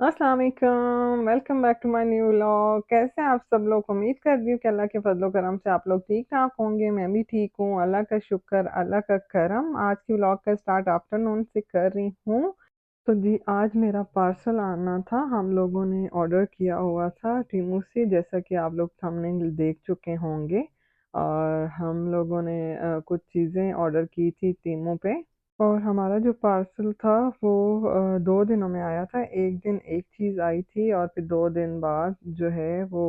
अस्सलाम वालेकुम, welcome back to my new vlog. कैसे हैं आप सब लोग? उम्मीद कर रही हूँ कि अल्लाह के फज़ल व करम से आप लोग ठीक-ठाक होंगे। मैं भी ठीक हूँ, अल्लाह का शुक्र, अल्लाह का करम। आज की व्लॉग का स्टार्ट आफ्टरनून से कर रही हूँ। तो जी, आज मेरा पार्सल आना था। हम लोगों ने ऑर्डर किया हुआ था टीमू से, जैसा कि आप लोग थंबनेल देख चुके होंगे। और हम लोगों ने कुछ चीज़ें ऑर्डर की थी टीमू पे। और हमारा जो पार्सल था वो 2 दिनों में आया था। 1 दिन एक चीज़ आई थी और फिर 2 दिन बाद जो है वो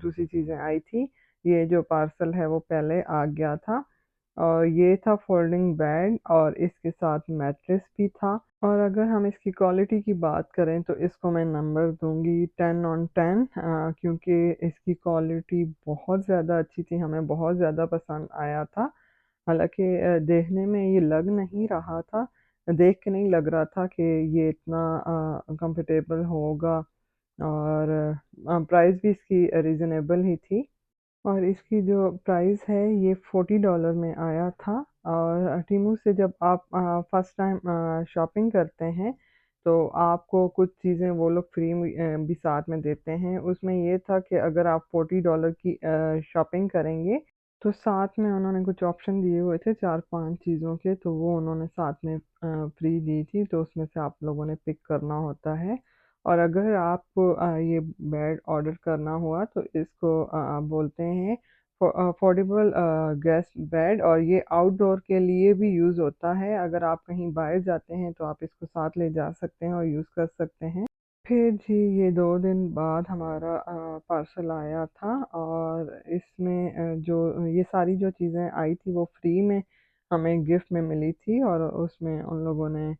दूसरी चीज़ें आई थी। ये जो पार्सल है वो पहले आ गया था और ये था फोल्डिंग बेड और इसके साथ मैट्रेस भी था। और अगर हम इसकी क्वालिटी की बात करें तो इसको मैं नंबर दूँगी 10 ऑन 10, क्योंकि इसकी क्वालिटी बहुत ज़्यादा अच्छी थी, हमें बहुत ज़्यादा पसंद आया था। हालाँकि देखने में ये लग नहीं रहा था, देख के नहीं लग रहा था कि ये इतना कंफर्टेबल होगा। और प्राइस भी इसकी रीज़नेबल ही थी। और इसकी जो प्राइस है ये $40 में आया था। और टीमू से जब आप फर्स्ट टाइम शॉपिंग करते हैं तो आपको कुछ चीज़ें वो लोग फ्री में भी साथ में देते हैं। उसमें ये था कि अगर आप $40 की शॉपिंग करेंगे तो साथ में उन्होंने कुछ ऑप्शन दिए हुए थे 4-5 चीज़ों के, तो वो उन्होंने साथ में फ्री दी थी, तो उसमें से आप लोगों ने पिक करना होता है। और अगर आपको ये बेड ऑर्डर करना हुआ तो इसको बोलते हैं अफोर्डेबल गेस्ट बेड, और ये आउटडोर के लिए भी यूज़ होता है। अगर आप कहीं बाहर जाते हैं तो आप इसको साथ ले जा सकते हैं और यूज़ कर सकते हैं। फिर जी, ये 2 दिन बाद हमारा पार्सल आया था और इसमें जो ये सारी जो चीज़ें आई थी वो फ्री में हमें गिफ्ट में मिली थी। और उसमें उन लोगों ने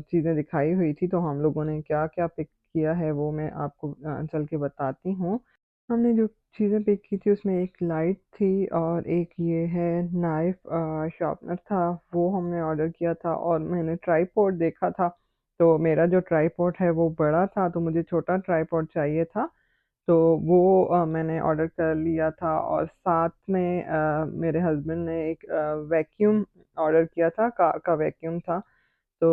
चीज़ें दिखाई हुई थी, तो हम लोगों ने क्या-क्या पिक किया है वो मैं आपको चल के बताती हूँ। हमने जो चीज़ें पिक की थी उसमें एक लाइट थी और एक ये है नाइफ़ शार्पनर था, वो हमने ऑर्डर किया था। और मैंने ट्राइपॉड देखा था, तो मेरा जो ट्राइपॉड है वो बड़ा था, तो मुझे छोटा ट्राइपॉड चाहिए था। तो वो मैंने ऑर्डर कर लिया था। और साथ में मेरे हस्बैंड ने एक वैक्यूम ऑर्डर किया था, कार का वैक्यूम था। तो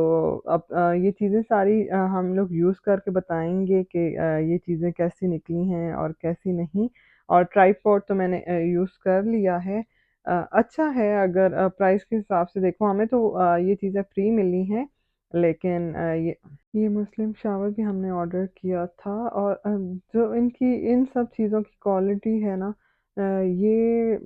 अब ये चीज़ें सारी हम लोग यूज़ करके बताएँगे कि ये चीज़ें कैसी निकली हैं और कैसी नहीं। और ट्राइपॉड तो मैंने यूज़ कर लिया है। अच्छा है, अगर प्राइस के हिसाब से देखो, हमें तो ये चीज़ें फ्री मिली हैं, लेकिन ये मुस्लिम शावर भी हमने ऑर्डर किया था। और जो इनकी इन सब चीज़ों की क्वालिटी है ना, ये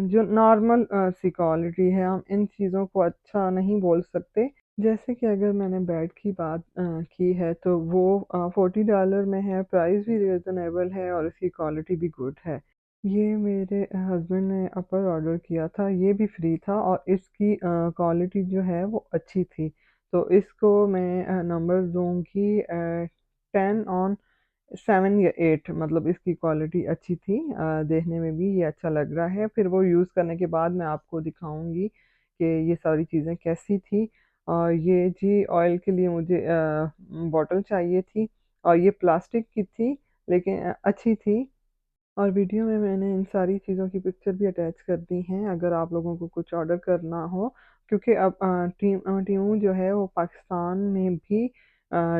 जो नॉर्मल सी क्वालिटी है, हम इन चीज़ों को अच्छा नहीं बोल सकते। जैसे कि अगर मैंने बेड की बात की है तो वो $40 में है, प्राइस भी रीज़नेबल है और इसकी क्वालिटी भी गुड है। ये मेरे हस्बैंड ने अपर ऑर्डर किया था, ये भी फ्री था और इसकी क्वालिटी जो है वो अच्छी थी। तो इसको मैं नंबर दूँगी 10 ऑन 7 या 8, मतलब इसकी क्वालिटी अच्छी थी। देखने में भी ये अच्छा लग रहा है। फिर वो यूज़ करने के बाद मैं आपको दिखाऊँगी कि ये सारी चीज़ें कैसी थी। और ये जी, ऑयल के लिए मुझे बॉटल चाहिए थी और ये प्लास्टिक की थी, लेकिन अच्छी थी। और वीडियो में मैंने इन सारी चीज़ों की पिक्चर भी अटैच कर दी हैं, अगर आप लोगों को कुछ ऑर्डर करना हो। क्योंकि अब टीमू जो है वो पाकिस्तान में भी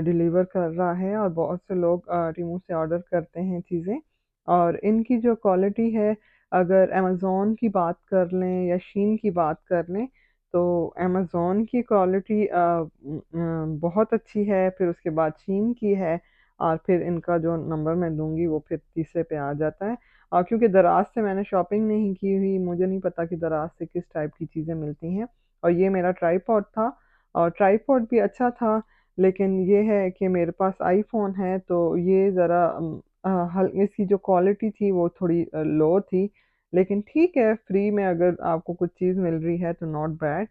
डिलीवर कर रहा है और बहुत से लोग टीमू से ऑर्डर करते हैं चीज़ें। और इनकी जो क्वालिटी है, अगर अमेज़न की बात कर लें या शीन की बात कर लें, तो अमेज़न की क्वालिटी बहुत अच्छी है, फिर उसके बाद शीन की है और फिर इनका जो नंबर मैं दूँगी वो फिर तीसरे पे आ जाता है। क्योंकि दराज़ से मैंने शॉपिंग नहीं की हुई, मुझे नहीं पता कि दराज़ से किस टाइप की चीज़ें मिलती हैं। और ये मेरा ट्राइपॉड था और ट्राइपॉड भी अच्छा था, लेकिन ये है कि मेरे पास आईफ़ोन है तो ये ज़रा हल इसकी जो क्वालिटी थी वो थोड़ी लो थी। लेकिन ठीक है, फ्री में अगर आपको कुछ चीज़ मिल रही है तो नॉट बैड।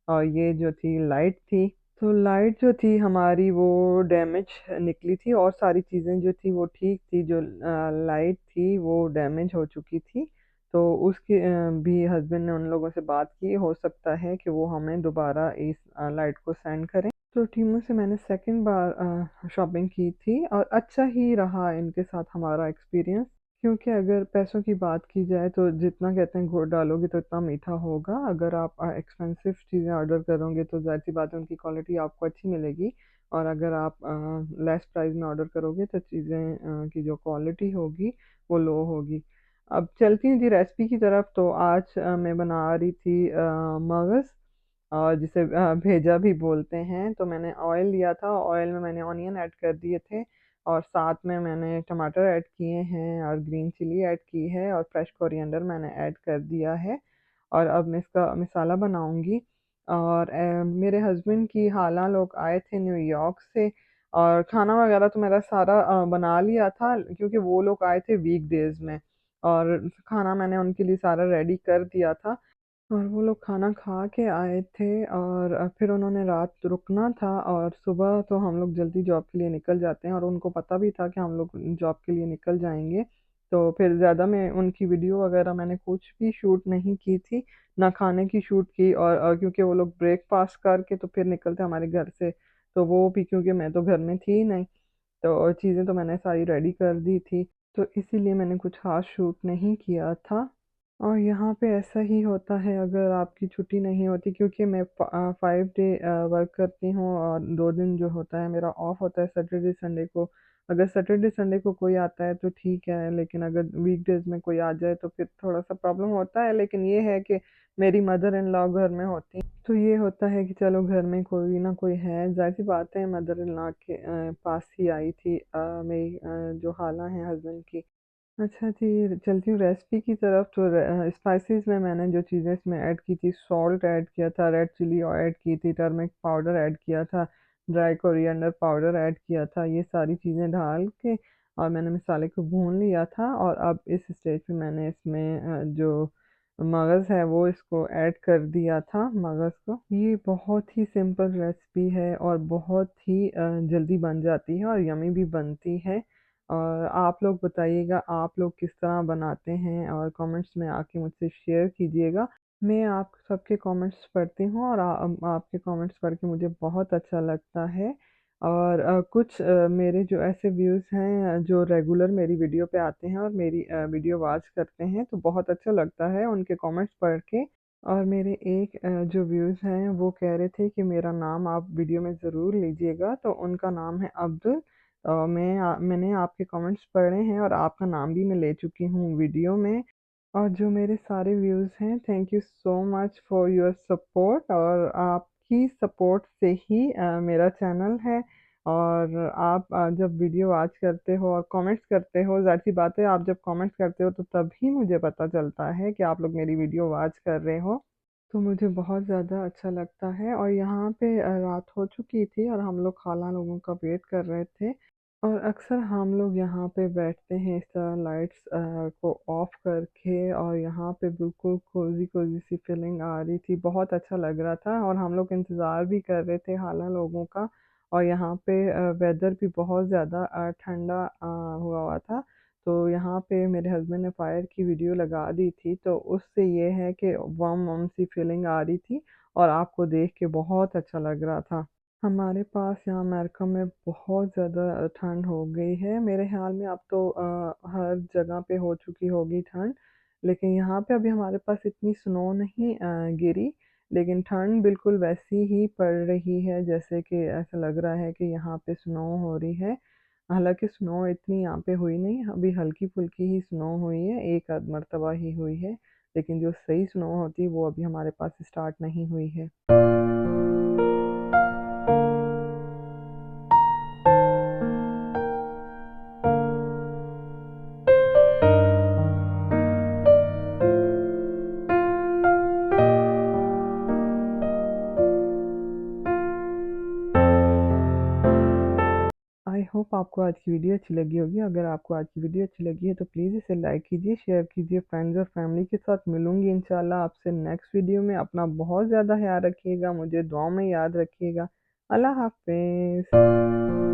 और ये जो थी लाइट थी, तो लाइट जो थी हमारी वो डैमेज निकली थी और सारी चीज़ें जो थी वो ठीक थी, जो लाइट थी वो डैमेज हो चुकी थी। तो उसकी भी हस्बैंड ने उन लोगों से बात की, हो सकता है कि वो हमें दोबारा इस लाइट को सेंड करें। तो टीमू से मैंने सेकंड बार शॉपिंग की थी और अच्छा ही रहा इनके साथ हमारा एक्सपीरियंस। क्योंकि अगर पैसों की बात की जाए तो जितना कहते हैं गुड़ डालोगे तो इतना मीठा होगा। अगर आप एक्सपेंसिव चीज़ें ऑर्डर करोगे तो ज़ाहिर-सी बात है उनकी क्वालिटी आपको अच्छी मिलेगी और अगर आप लेस प्राइस में ऑर्डर करोगे तो चीज़ें की जो क्वालिटी होगी वो लो होगी। अब चलती हूँ जी रेसिपी की तरफ। तो आज मैं बना रही थी मगज़, और जिसे भेजा भी बोलते हैं। तो मैंने ऑयल लिया था, ऑयल में मैंने ऑनियन ऐड कर दिए थे, और साथ में मैंने टमाटर ऐड किए हैं, और ग्रीन चिली ऐड की है, और फ्रेश कोरिएंडर मैंने ऐड कर दिया है। और अब मैं इसका मसाला बनाऊंगी। और मेरे हस्बैंड की खाला लोग आए थे न्यूयॉर्क से, और खाना वगैरह तो मेरा सारा बना लिया था, क्योंकि वो लोग आए थे वीकडेज़ में, और खाना मैंने उनके लिए सारा रेडी कर दिया था। और वो लोग खाना खा के आए थे, और फिर उन्होंने रात रुकना था, और सुबह तो हम लोग जल्दी जॉब के लिए निकल जाते हैं, और उनको पता भी था कि हम लोग जॉब के लिए निकल जाएंगे। तो फिर ज़्यादा मैं उनकी वीडियो वगैरह मैंने कुछ भी शूट नहीं की थी, ना खाने की शूट की। और क्योंकि वो लोग ब्रेकफास्ट करके तो फिर निकलते हमारे घर से, तो वो भी क्योंकि मैं तो घर में थी नहीं, तो चीज़ें तो मैंने सारी रेडी कर दी थी, तो इसीलिए मैंने कुछ खास शूट नहीं किया था। और यहाँ पे ऐसा ही होता है अगर आपकी छुट्टी नहीं होती, क्योंकि मैं 5 डे वर्क करती हूँ, और 2 दिन जो होता है मेरा ऑफ होता है सैटरडे संडे को। अगर सैटरडे संडे को कोई आता है तो ठीक है, लेकिन अगर वीकडेज में कोई आ जाए तो फिर थोड़ा सा प्रॉब्लम होता है। लेकिन ये है कि मेरी मदर इन लॉ घर में होती, तो ये होता है कि चलो घर में कोई ना कोई है। जाहिर सी बात है, मदर इन लॉ के पास ही आई थी मेरी जो खाला हैं हस्बैंड की। अच्छा जी, चलती हूँ रेसिपी की तरफ। तो स्पाइसेस में मैंने जो चीज़ें इसमें ऐड की थी, सॉल्ट ऐड किया था, रेड चिली ऐड की थी, टर्मरिक पाउडर ऐड किया था, ड्राई कोरिएंडर पाउडर ऐड किया था, ये सारी चीज़ें डाल के और मैंने मसाले को भून लिया था। और अब इस स्टेज पे मैंने इसमें जो मगज़ है वो इसको ऐड कर दिया था, मगज़ को। ये बहुत ही सिंपल रेसिपी है, और बहुत ही जल्दी बन जाती है, और यमी भी बनती है। और आप लोग बताइएगा आप लोग किस तरह बनाते हैं, और कमेंट्स में आके मुझसे शेयर कीजिएगा। मैं आप सबके कमेंट्स पढ़ती हूँ, और आपके कमेंट्स पढ़ के मुझे बहुत अच्छा लगता है। और कुछ मेरे जो ऐसे व्यूज़ हैं जो रेगुलर मेरी वीडियो पे आते हैं और मेरी वीडियो वॉच करते हैं, तो बहुत अच्छा लगता है उनके कमेंट्स पढ़ के। और मेरे एक जो व्यूज़ हैं वो कह रहे थे कि मेरा नाम आप वीडियो में ज़रूर लीजिएगा, तो उनका नाम है अब्दुल। मैंने आपके कमेंट्स पढ़े हैं, और आपका नाम भी मैं ले चुकी हूँ वीडियो में। और जो मेरे सारे व्यूज़ हैं, thank you so much for your support. और आपकी सपोर्ट से ही मेरा चैनल है। और आप जब वीडियो वॉच करते हो और कमेंट्स करते हो, ज़ाहिर सी बात है आप जब कमेंट्स करते हो तो तभी मुझे पता चलता है कि आप लोग मेरी वीडियो वॉच कर रहे हो। तो मुझे बहुत ज़्यादा अच्छा लगता है। और यहाँ पे रात हो चुकी थी, और हम लोग खाला लोगों का वेट कर रहे थे। और अक्सर हम लोग यहाँ पे बैठते हैं इस तरह लाइट्स को ऑफ करके, और यहाँ पे बिल्कुल कोज़ी कोज़ी सी फीलिंग आ रही थी, बहुत अच्छा लग रहा था। और हम लोग इंतज़ार भी कर रहे थे खाला लोगों का। और यहाँ पे वेदर भी बहुत ज़्यादा ठंडा हुआ हुआ था। तो यहाँ पे मेरे हस्बैंड ने फायर की वीडियो लगा दी थी, तो उससे ये है कि वार्म वार्म सी फीलिंग आ रही थी, और आपको देख के बहुत अच्छा लग रहा था। हमारे पास यहाँ अमेरिका में बहुत ज़्यादा ठंड हो गई है। मेरे ख़्याल में अब तो हर जगह पे हो चुकी होगी ठंड। लेकिन यहाँ पे अभी हमारे पास इतनी स्नो नहीं गिरी, लेकिन ठंड बिल्कुल वैसी ही पड़ रही है जैसे कि ऐसा लग रहा है कि यहाँ पे स्नो हो रही है। हालाँकि स्नो इतनी यहाँ पे हुई नहीं, अभी हल्की-फुल्की ही स्नो हुई है, एक आध मर्तबा ही हुई है। लेकिन जो सही स्नो होती है वो अभी हमारे पास स्टार्ट नहीं हुई है। आई होप आपको आज की वीडियो अच्छी लगी होगी। अगर आपको आज की वीडियो अच्छी लगी है तो प्लीज़ इसे लाइक कीजिए, शेयर कीजिए फ्रेंड्स और फैमिली के साथ। मिलूँगी इंशाल्लाह आपसे नेक्स्ट वीडियो में। अपना बहुत ज़्यादा ख़्याल रखिएगा, मुझे दुआ में याद रखिएगा। अल्लाह हाफ़िज़।